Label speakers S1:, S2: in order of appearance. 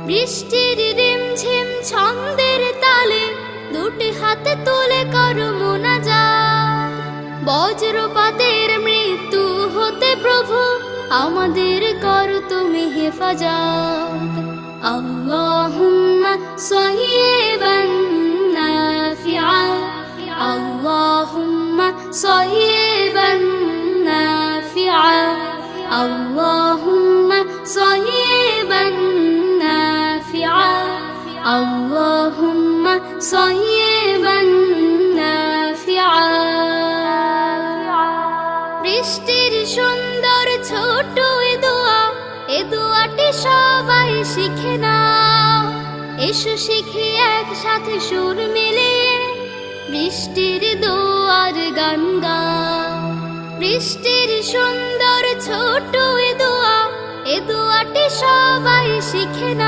S1: বৃষ্টির রিমঝিম ছন্দের তালে দুটি হাতে তুলে করো মোনাজাত। বজ্রপাতের মৃত্যু হতে প্রভু আমাদের করো তুমি হেফাজত। আল্লাহুম্মা সাইয়্যিবান নাফিআ, আল্লাহুম্মা সাইয়্যিবান নাফিআ, আল্লাহুম্মা সাইয়্যিবান নাফিআ, আল্লাহুম্মা সাইয়্যিবান নাফিআ। বৃষ্টির সুন্দর ছোট এ দোয়াটি সবাই শিখে নাও। এসো শিখি একসাথে সুর মিলিয়ে বৃষ্টির দোয়ার গান গাও। বৃষ্টির সুন্দর ছোট এ দোয়াটি সবাই শিখে নাও।